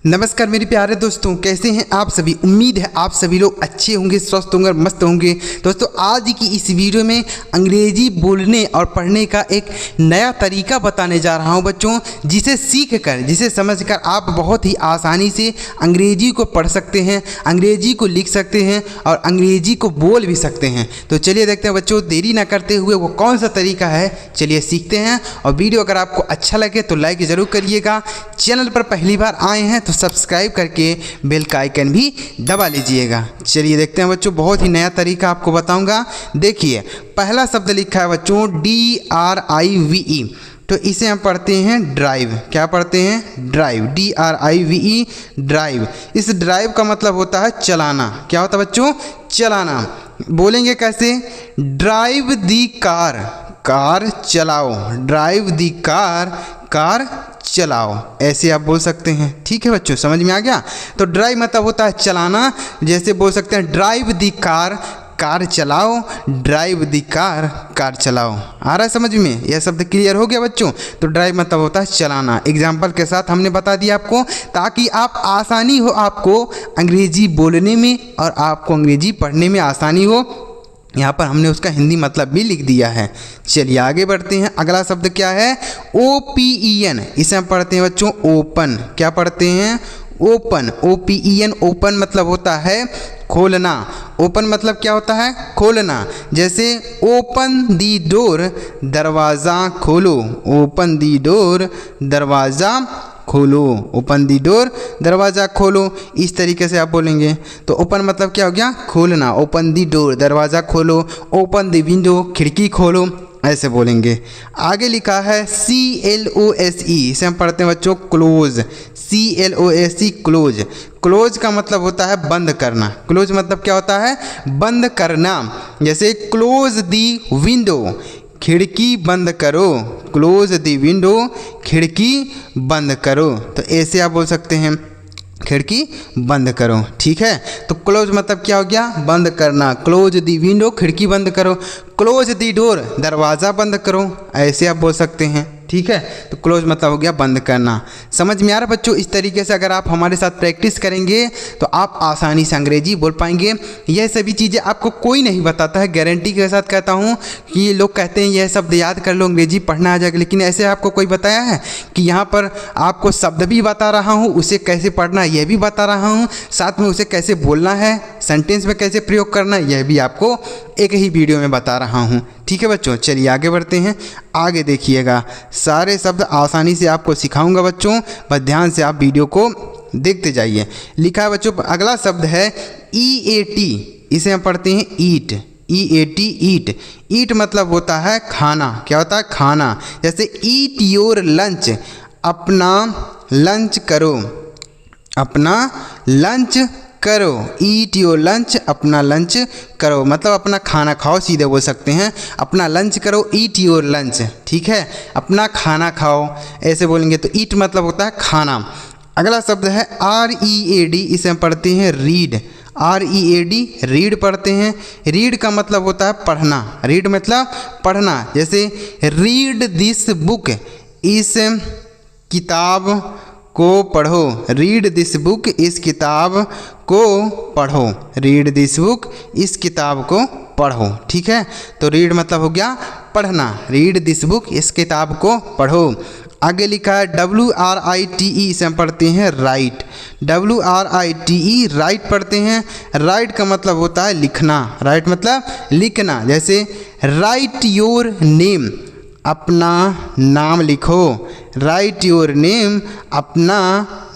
नमस्कार मेरे प्यारे दोस्तों, कैसे हैं आप सभी। उम्मीद है आप सभी लोग अच्छे होंगे, स्वस्थ होंगे, मस्त होंगे। दोस्तों आज की इस वीडियो में अंग्रेजी बोलने और पढ़ने का एक नया तरीका बताने जा रहा हूं बच्चों, जिसे सीख कर, जिसे समझ कर आप बहुत ही आसानी से अंग्रेजी को पढ़ सकते हैं, अंग्रेजी को लिख सकते हैं और अंग्रेजी को बोल भी सकते हैं। तो चलिए देखते हैं बच्चों, देरी ना करते हुए वो कौन सा तरीका है, चलिए सीखते हैं। और वीडियो अगर आपको अच्छा लगे तो लाइक ज़रूर करिएगा। चैनल पर पहली बार आए हैं तो सब्सक्राइब करके बेल का आइकन भी दबा लीजिएगा। चलिए देखते हैं बच्चों, बहुत ही नया तरीका आपको बताऊंगा। देखिए पहला शब्द लिखा है बच्चों DRIVE, तो इसे हम पढ़ते हैं ड्राइव। क्या पढ़ते हैं? Drive, DRIVE, drive. इस ड्राइव का मतलब होता है चलाना। क्या होता है बच्चों? चलाना। बोलेंगे कैसे? ड्राइव दी कार, कार चलाओ। ड्राइव दी कार, कार चलाओ, ऐसे आप बोल सकते हैं। ठीक है बच्चों, समझ में आ गया। तो ड्राइव मतलब होता है चलाना, जैसे बोल सकते हैं ड्राइव दी कार, कार चलाओ। ड्राइव दी कार, कार चलाओ। आ रहा है समझ में? यह शब्द क्लियर हो गया बच्चों। तो ड्राइव मतलब होता है चलाना। एग्जाम्पल के साथ हमने बता दिया आपको, ताकि आप आसानी हो आपको अंग्रेजी बोलने में और आपको अंग्रेजी पढ़ने में आसानी हो। यहाँ पर हमने उसका हिंदी मतलब भी लिख दिया है। चलिए आगे बढ़ते हैं। अगला शब्द क्या है? OPEN, इसे हम पढ़ते हैं बच्चों ओपन। क्या पढ़ते हैं? Open, OPEN। ओपन मतलब होता है खोलना। ओपन मतलब क्या होता है? खोलना। जैसे ओपन दी डोर, दरवाज़ा खोलो। ओपन दी डोर, दरवाज़ा खोलो। ओपन दी डोर, दरवाज़ा खोलो। इस तरीके से आप बोलेंगे। तो ओपन मतलब क्या हो गया? खोलना। ओपन दी डोर, दरवाज़ा खोलो। ओपन दी विंडो, खिड़की खोलो, ऐसे बोलेंगे। आगे लिखा है CLOSE, इसे हम पढ़ते हैं बच्चों क्लोज। CLOSE, close. क्लोज का मतलब होता है बंद करना। क्लोज मतलब क्या होता है? बंद करना। जैसे क्लोज दी विंडो, खिड़की बंद करो। क्लोज दी विंडो, खिड़की बंद करो। तो ऐसे आप बोल सकते हैं, खिड़की बंद करो। ठीक है, तो क्लोज मतलब क्या हो गया? बंद करना। क्लोज दी विंडो, खिड़की बंद करो। क्लोज दी डोर, दरवाज़ा बंद करो, ऐसे आप बोल सकते हैं। ठीक है, तो क्लोज मतलब हो गया बंद करना। समझ में आ रहा बच्चों? इस तरीके से अगर आप हमारे साथ प्रैक्टिस करेंगे तो आप आसानी से अंग्रेजी बोल पाएंगे। यह सभी चीज़ें आपको कोई नहीं बताता है, गारंटी के साथ कहता हूँ। कि लोग कहते हैं यह शब्द याद कर लो, अंग्रेजी पढ़ना आ जाएगा, लेकिन ऐसे आपको कोई बताया है कि यहाँ पर आपको शब्द भी बता रहा हूँ, उसे कैसे पढ़ना है यह भी बता रहा हूँ, साथ में उसे कैसे बोलना है, सेंटेंस में कैसे प्रयोग करना है, यह भी आपको एक ही वीडियो में बता रहा हूँ। ठीक है बच्चों, चलिए आगे बढ़ते हैं। आगे देखिएगा, सारे शब्द आसानी से आपको सिखाऊंगा बच्चों, बस ध्यान से आप वीडियो को देखते जाइए। लिखा है बच्चों, अगला शब्द है EAT, इसे हम पढ़ते हैं ईट। EAT, ईट। ईट मतलब होता है खाना। क्या होता है? खाना। जैसे ईट योर लंच, अपना लंच करो। अपना लंच करो। ईट योर लंच, अपना लंच करो, मतलब अपना खाना खाओ, सीधे बोल सकते हैं अपना लंच करो। Eat your lunch. ठीक है, अपना खाना खाओ, ऐसे बोलेंगे। तो ईट मतलब होता है खाना। अगला शब्द है READ, इसे हम पढ़ते हैं रीड। READ, रीड पढ़ते हैं। रीड का मतलब होता है पढ़ना। रीड मतलब पढ़ना। जैसे रीड दिस बुक, इस किताब को पढ़ो। रीड दिस बुक, इस किताब को पढ़ो। रीड दिस बुक, इस किताब को पढ़ो। ठीक है, तो रीड मतलब हो गया पढ़ना। रीड दिस बुक, इस किताब को पढ़ो। आगे लिखा है WRITE, इसे हम पढ़ते हैं राइट। WRITE, राइट पढ़ते हैं। राइट का मतलब होता है लिखना। राइट मतलब लिखना। जैसे राइट योर नेम, अपना नाम लिखो। राइट योर नेम, अपना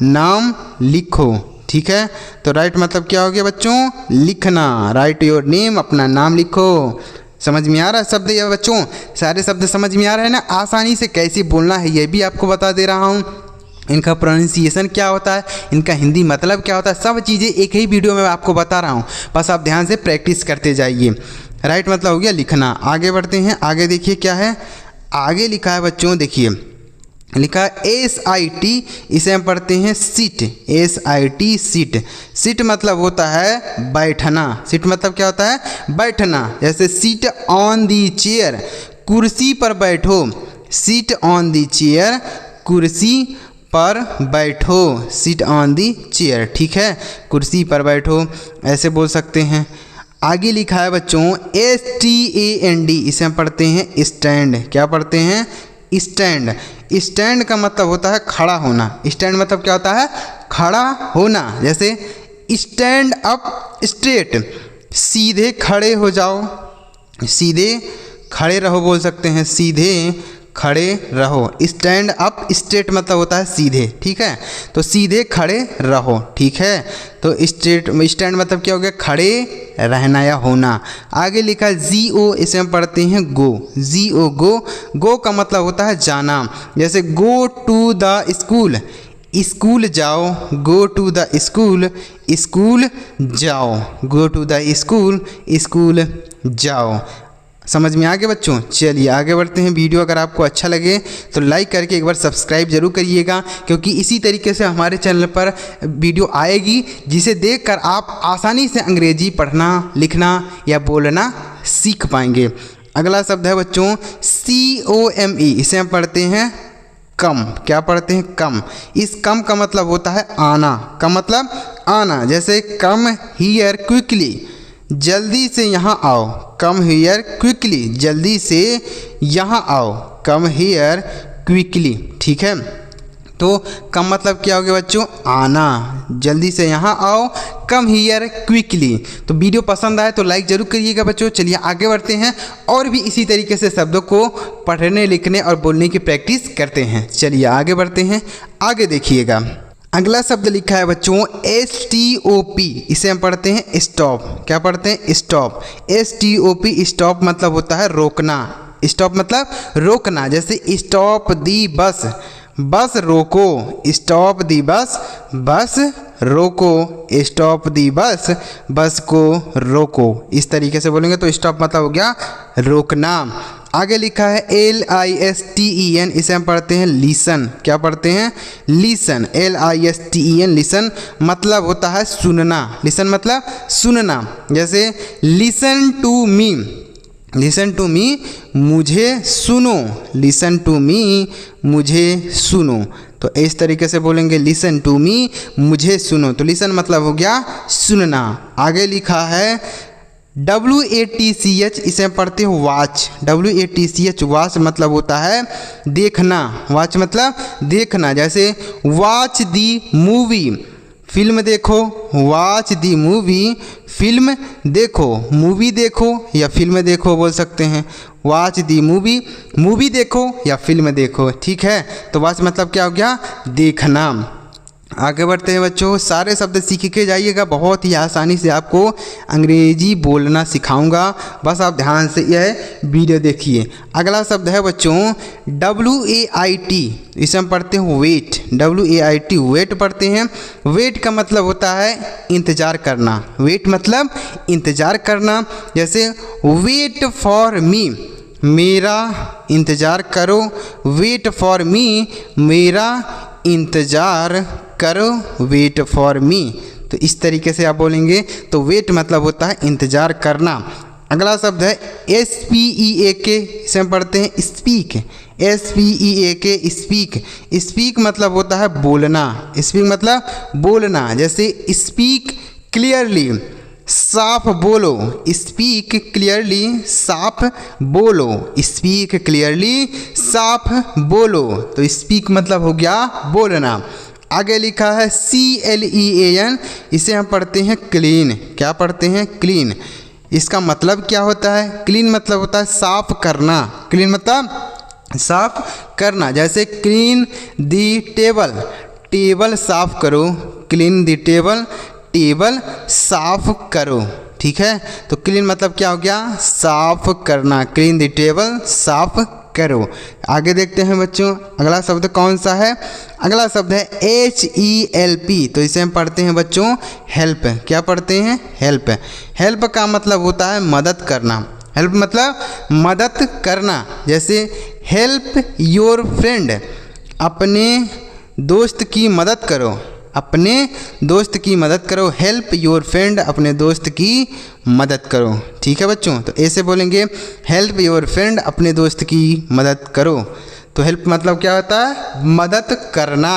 नाम लिखो। ठीक है, तो राइट मतलब क्या हो गया बच्चों? लिखना। राइट योर नेम, अपना नाम लिखो। समझ में आ रहा है शब्द ये बच्चों? सारे शब्द समझ में आ रहे हैं ना? आसानी से कैसे बोलना है यह भी आपको बता दे रहा हूँ। इनका प्रोनाउंसिएशन क्या होता है, इनका हिंदी मतलब क्या होता है, सब चीज़ें एक ही वीडियो में आपको बता रहा हूँ। बस आप ध्यान से प्रैक्टिस करते जाइए। राइट मतलब हो गया लिखना। आगे बढ़ते हैं। आगे देखिए क्या है, आगे लिखा है बच्चों, देखिए लिखा है SIT, इसे हम पढ़ते हैं सीट। SIT, seat. सीट मतलब होता है बैठना। सीट मतलब क्या होता है? बैठना। जैसे सीट ऑन दी चेयर, कुर्सी पर बैठो। सीट ऑन दी चेयर, कुर्सी पर बैठो, सिट ऑन दी चेयर, ठीक है, कुर्सी पर बैठो, ऐसे बोल सकते हैं। आगे लिखा है बच्चों STAND, इसे हम पढ़ते हैं स्टैंड। क्या पढ़ते हैं? स्टैंड। स्टैंड का मतलब होता है खड़ा होना। स्टैंड मतलब क्या होता है? खड़ा होना। जैसे स्टैंड अप स्ट्रेट, सीधे खड़े हो जाओ, सीधे खड़े रहो बोल सकते हैं, सीधे खड़े रहो। स्टैंड अप स्ट्रेट मतलब होता है सीधे, ठीक है, तो सीधे खड़े रहो, ठीक है। तो स्ट्रेट स्टैंड मतलब क्या हो गया? खड़े रहना या होना। आगे लिखा है GO, इसे हम पढ़ते हैं गो। GO गो। गो का मतलब होता है जाना। जैसे go to the school, school जाओ, go to the school, school जाओ, go to the school, school जाओ। समझ में आ गए बच्चों? चलिए आगे बढ़ते हैं। वीडियो अगर आपको अच्छा लगे तो लाइक करके एक बार सब्सक्राइब जरूर करिएगा, क्योंकि इसी तरीके से हमारे चैनल पर वीडियो आएगी जिसे देखकर आप आसानी से अंग्रेजी पढ़ना, लिखना या बोलना सीख पाएंगे। अगला शब्द है बच्चों COME, इसे हम पढ़ते हैं कम। क्या पढ़ते हैं? कम। इस कम का मतलब होता है आना। कम मतलब आना। जैसे कम हियर क्विकली, जल्दी से यहाँ आओ, कम हियर क्विकली, जल्दी से यहाँ आओ, कम हियर क्विकली, ठीक है। तो कम मतलब क्या हो गया बच्चों? आना, जल्दी से यहाँ आओ, कम हियर क्विकली। तो वीडियो पसंद आए तो लाइक जरूर करिएगा बच्चों। चलिए आगे बढ़ते हैं और भी इसी तरीके से शब्दों को पढ़ने, लिखने और बोलने की प्रैक्टिस करते हैं। चलिए आगे बढ़ते हैं, आगे देखिएगा। अगला शब्द लिखा है बच्चों STOP, इसे हम पढ़ते हैं स्टॉप। क्या पढ़ते हैं? स्टॉप। STOP, स्टॉप मतलब होता है रोकना। स्टॉप मतलब रोकना। जैसे स्टॉप दी बस, बस रोको, स्टॉप दी बस, बस रोको, स्टॉप दी बस, बस को रोको। इस तरीके से बोलेंगे तो स्टॉप मतलब हो गया रोकना। आगे लिखा है LISTEN, इसे हम पढ़ते हैं लिसन। क्या पढ़ते हैं? लिसन। LISTEN, लिसन मतलब होता है सुनना। लिसन मतलब सुनना। जैसे listen to me, listen to me, मुझे सुनो, लिसन टू मी, मुझे सुनो। तो इस तरीके से बोलेंगे लिसन टू मी, मुझे सुनो। तो लिसन मतलब हो गया सुनना। आगे लिखा है WATCH, इसे पढ़ते हो वॉच। WATCH, वॉच मतलब होता है देखना। वॉच मतलब देखना। जैसे वॉच दी मूवी, फिल्म देखो, वॉच दी मूवी, फिल्म देखो, मूवी देखो या फिल्म देखो बोल सकते हैं। वॉच दी मूवी, मूवी देखो या फिल्म देखो, ठीक है। तो वॉच मतलब क्या हो गया? देखना। आगे बढ़ते हैं बच्चों, सारे शब्द सीख के जाइएगा। बहुत ही आसानी से आपको अंग्रेजी बोलना सिखाऊंगा, बस आप ध्यान से यह वीडियो देखिए। अगला शब्द है बच्चों WAIT, इसे हम पढ़ते हैं वेट। WAIT, वेट पढ़ते हैं। वेट का मतलब होता है इंतज़ार करना। वेट मतलब इंतज़ार करना। जैसे वेट फॉर मी, मेरा इंतज़ार करो, वेट फॉर मी, मेरा इंतज़ार करो, वेट फॉर मी। तो इस तरीके से आप बोलेंगे तो वेट मतलब होता है इंतज़ार करना। अगला शब्द है SPEAK, इसे हम पढ़ते हैं स्पीक। SPEAK, speak. स्पीक मतलब होता है बोलना। स्पीक मतलब बोलना। जैसे स्पीक क्लियरली, साफ बोलो, स्पीक क्लियरली, साफ बोलो, स्पीक क्लियरली, साफ बोलो। तो स्पीक मतलब हो गया बोलना। आगे लिखा है CLEAN, इसे हम पढ़ते हैं क्लीन। क्या पढ़ते हैं? क्लीन। इसका मतलब क्या होता है? क्लीन मतलब होता है साफ करना। क्लीन मतलब साफ करना। जैसे क्लीन दी टेबल, टेबल साफ करो, क्लीन दी टेबल, टेबल साफ करो, ठीक है। तो क्लीन मतलब क्या हो गया? साफ करना। क्लीन द टेबल, साफ करो। आगे देखते हैं बच्चों, अगला शब्द कौन सा है? अगला शब्द है HELP, तो इसे हम पढ़ते हैं बच्चों हेल्प। क्या पढ़ते हैं? हेल्प। हेल्प का मतलब होता है मदद करना। हेल्प मतलब मदद करना। जैसे हेल्प योर फ्रेंड, अपने दोस्त की मदद करो, अपने दोस्त की मदद करो। हेल्प योर फ्रेंड, अपने दोस्त की मदद करो, ठीक है बच्चों। तो ऐसे बोलेंगे हेल्प योर फ्रेंड, अपने दोस्त की मदद करो। तो हेल्प मतलब क्या होता है, मदद करना।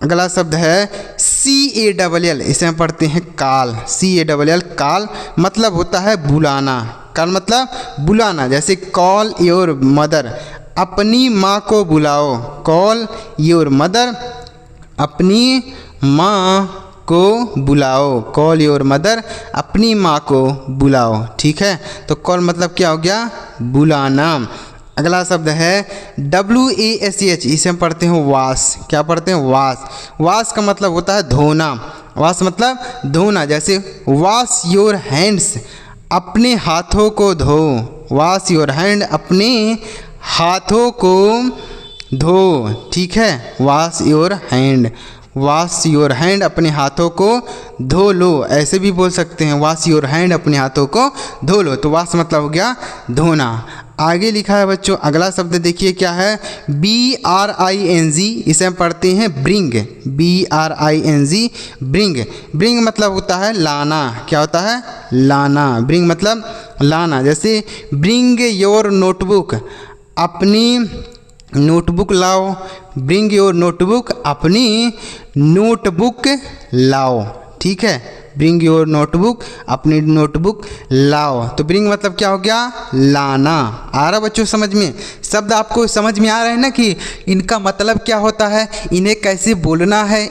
अगला शब्द है CALL, इसे हम पढ़ते हैं काल। CALL काल मतलब होता है बुलाना। काल मतलब बुलाना, जैसे कॉल योर मदर, अपनी माँ को बुलाओ। कॉल योर मदर, अपनी माँ को बुलाओ। कॉल योर मदर, अपनी माँ को बुलाओ। ठीक है, तो कॉल मतलब क्या हो गया, बुलाना। अगला शब्द है WASH, इसे हम पढ़ते हैं वाश। क्या पढ़ते हैं, वाश। वाश का मतलब होता है धोना। वाश मतलब धोना, जैसे वॉश योर हैंड्स, अपने हाथों को धो। वॉश योर हैंड, अपने हाथों को धो। ठीक है, wash your hand, wash your hand, अपने हाथों को धो लो। ऐसे भी बोल सकते हैं, वॉश योर हैंड, अपने हाथों को धो लो। तो वॉश मतलब हो गया धोना। आगे लिखा है बच्चों, अगला शब्द देखिए क्या है, BRING, इसे हम पढ़ते हैं ब्रिंग। BRING, bring. ब्रिंग मतलब होता है लाना। क्या होता है, लाना। ब्रिंग मतलब लाना, जैसे ब्रिंग योर नोटबुक, अपनी नोटबुक लाओ। ब्रिंग योर नोटबुक, अपनी नोटबुक लाओ। ठीक है, ब्रिंग योर नोटबुक, अपनी नोटबुक लाओ। तो ब्रिंग मतलब क्या हो गया, लाना। आ रहा बच्चों समझ में, शब्द आपको समझ में आ रहा है ना कि इनका मतलब क्या होता है, इन्हें कैसे बोलना है,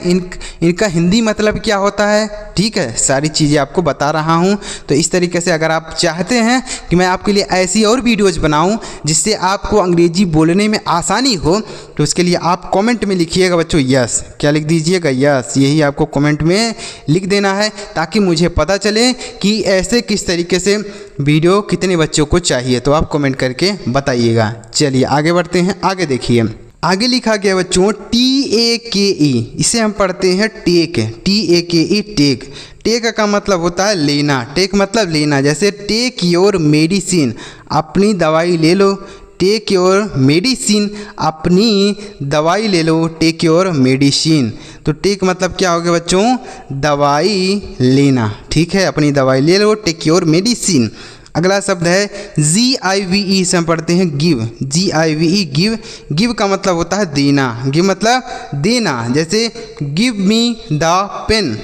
इनका हिंदी मतलब क्या होता है। ठीक है, सारी चीज़ें आपको बता रहा हूँ। तो इस तरीके से अगर आप चाहते हैं कि मैं आपके लिए ऐसी और वीडियोज़ बनाऊँ जिससे आपको अंग्रेजी बोलने में आसानी हो, तो उसके लिए आप कमेंट में लिखिएगा बच्चों यस। क्या लिख दीजिएगा, यस। यही आपको कमेंट में लिख देना है, ताकि मुझे पता चले कि ऐसे किस तरीके से वीडियो कितने बच्चों को चाहिए। तो आप कमेंट करके बताइएगा। चलिए आगे बढ़ते हैं। आगे देखिए, आगे लिखा गया बच्चों TAKE, इसे हम पढ़ते हैं टेक। TAKE, take. टेक का मतलब होता है लेना। टेक मतलब लेना, जैसे टेक योर मेडिसिन, अपनी दवाई ले लो। टेक योर मेडिसिन, अपनी दवाई ले लो। Take your medicine. तो टेक मतलब क्या हो गया बच्चों, दवाई लेना। ठीक है, अपनी दवाई ले लो, टेक योर मेडिसिन। अगला शब्द है GIVE, से हम पढ़ते हैं गिव। GIVE, give. गिव का मतलब होता है देना। गिव मतलब देना, जैसे गिव मी द पेन,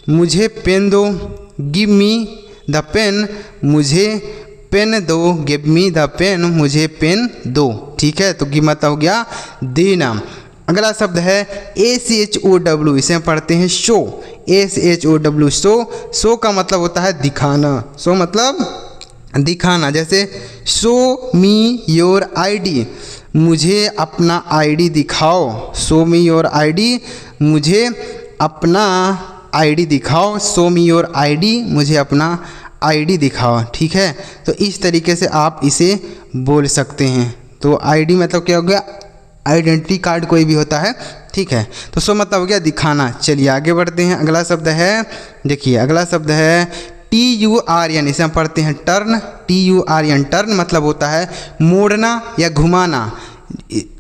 मुझे पेन दो। गिव मी द पेन, मुझे पेन दो। गिव मी द पेन, मुझे पेन दो। ठीक है, तो गिव मतलब हो गया देना। अगला शब्द है SHOW, इसे हम पढ़ते हैं शो। SHOW, show. शो का मतलब होता है दिखाना। शो मतलब दिखाना, जैसे शो मी योर ID, मुझे अपना ID दिखाओ। शो मी योर ID, मुझे अपना ID दिखाओ। शो मी योर ID, मुझे अपना ID दिखाओ। ठीक है, तो इस तरीके से आप इसे बोल सकते हैं। तो ID मतलब क्या हो गया, आइडेंटिटी कार्ड कोई भी होता है। ठीक है, तो शो मतलब हो गया दिखाना। चलिए आगे बढ़ते हैं। अगला शब्द है, देखिए अगला शब्द है TURN, इसे हम पढ़ते हैं टर्न। TURN, टर्न मतलब होता है मोड़ना या घुमाना।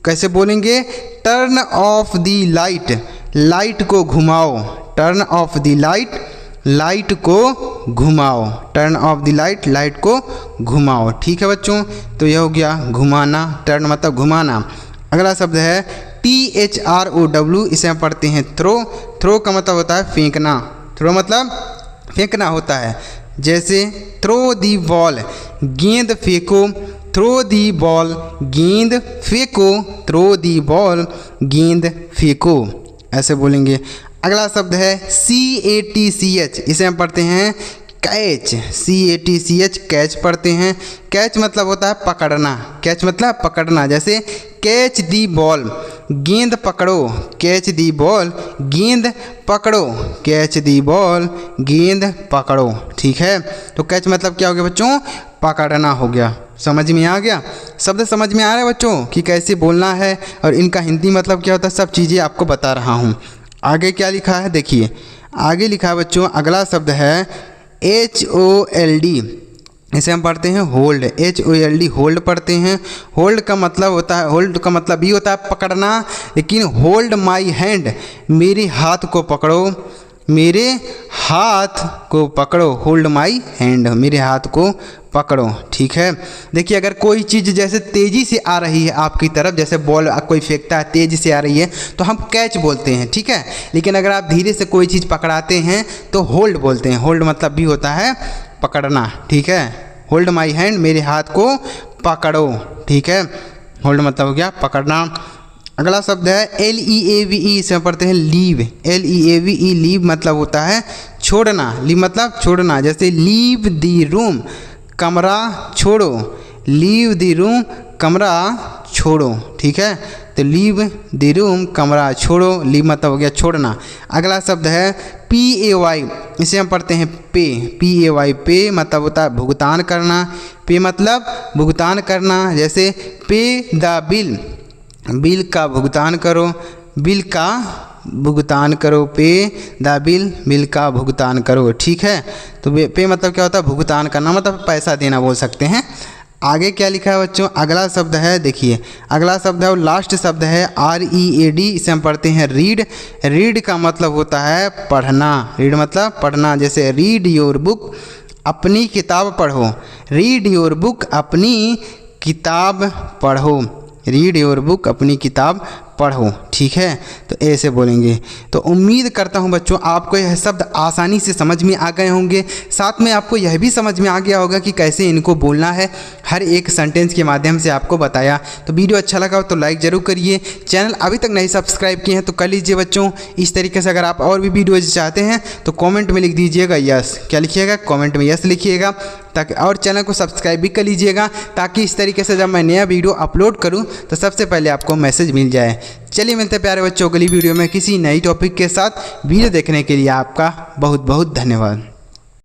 कैसे बोलेंगे, turn off the light, light को घुमाओ। Turn off the light, light को घुमाओ। Turn off the light, light को घुमाओ। ठीक है बच्चों, तो यह हो गया घुमाना। टर्न मतलब घुमाना। अगला शब्द है THROW, इसे हम पढ़ते हैं थ्रो। थ्रो का मतलब होता है फेंकना। थ्रो मतलब फेंकना होता है, जैसे थ्रो दी बॉल, गेंद फेंको। थ्रो दी बॉल, गेंद फेंको। थ्रो दी बॉल, गेंद फेंको, ऐसे बोलेंगे। अगला शब्द है CATCH, इसे हम पढ़ते हैं कैच। CATCH, कैच पढ़ते हैं। कैच मतलब होता है पकड़ना। कैच मतलब पकड़ना, जैसे कैच दी बॉल, गेंद पकड़ो। कैच दी बॉल, गेंद पकड़ो। कैच दी बॉल, गेंद पकड़ो। ठीक है, तो कैच मतलब क्या हो गया बच्चों, पकड़ना हो गया। समझ में आ गया, शब्द समझ में आ रहा है बच्चों कि कैसे बोलना है और इनका हिंदी मतलब क्या होता है, सब चीज़ें आपको बता रहा हूँ। आगे क्या लिखा है देखिए, आगे लिखा है बच्चों, अगला शब्द है HOLD, इसे हम पढ़ते हैं होल्ड। HOLD, होल्ड पढ़ते हैं। होल्ड का मतलब होता है, होल्ड का मतलब भी होता है पकड़ना, लेकिन होल्ड माई हैंड, मेरे हाथ को पकड़ो। मेरे हाथ को पकड़ो। होल्ड माई हैंड, मेरे हाथ को पकड़ो। ठीक है, देखिए अगर कोई चीज़ जैसे तेज़ी से आ रही है आपकी तरफ, जैसे बॉल कोई फेंकता है तेज़ी से आ रही है तो हम कैच बोलते हैं। ठीक है, लेकिन अगर आप धीरे से कोई चीज़ पकड़ाते हैं तो होल्ड बोलते हैं। होल्ड मतलब भी होता है पकड़ना। ठीक है, होल्ड माई हैंड, मेरे हाथ को पकड़ो। ठीक है, होल्ड मतलब हो गया पकड़ना। अगला शब्द है LEAVE, इसमें पढ़ते हैं लीव। LEAVE लीव मतलब होता है छोड़ना। लीव मतलब छोड़ना, जैसे लीव द रूम, कमरा छोड़ो। लीव द रूम, कमरा छोड़ो। ठीक है, तो लीव द रूम, कमरा छोड़ो। लीव मतलब हो गया छोड़ना। अगला शब्द है PAY, इसे हम पढ़ते हैं पे। PAY पे मतलब होता है भुगतान करना। पे मतलब भुगतान करना, जैसे पे द बिल, बिल का भुगतान करो। बिल का भुगतान करो, पे द बिल, बिल का भुगतान करो। ठीक है, तो पे मतलब क्या होता है भुगतान करना, मतलब पैसा देना बोल सकते हैं। आगे क्या लिखा है बच्चों, अगला शब्द है, देखिए अगला शब्द है और लास्ट शब्द है READ, इसे हम पढ़ते हैं रीड। रीड का मतलब होता है पढ़ना। रीड मतलब पढ़ना, जैसे रीड योर बुक, अपनी किताब पढ़ो। रीड योर बुक, अपनी किताब पढ़ो। रीड योर बुक, अपनी किताब पढ़ो। ठीक है, तो ऐसे बोलेंगे। तो उम्मीद करता हूँ बच्चों आपको यह शब्द आसानी से समझ में आ गए होंगे। साथ में आपको यह भी समझ में आ गया होगा कि कैसे इनको बोलना है। हर एक सेंटेंस के माध्यम से आपको बताया। तो वीडियो अच्छा लगा हो तो लाइक ज़रूर करिए। चैनल अभी तक नहीं सब्सक्राइब किए हैं तो कर लीजिए बच्चों। इस तरीके से अगर आप और भी वीडियोज़ चाहते हैं तो कॉमेंट में लिख दीजिएगा यस। क्या लिखिएगा, कॉमेंट में यस लिखिएगा, ताकि और चैनल को सब्सक्राइब भी कर लीजिएगा, ताकि इस तरीके से जब मैं नया वीडियो अपलोड करूं तो सबसे पहले आपको मैसेज मिल जाए। चलिए मिलते हैं प्यारे बच्चों अगली वीडियो में किसी नई टॉपिक के साथ। वीडियो देखने के लिए आपका बहुत बहुत धन्यवाद।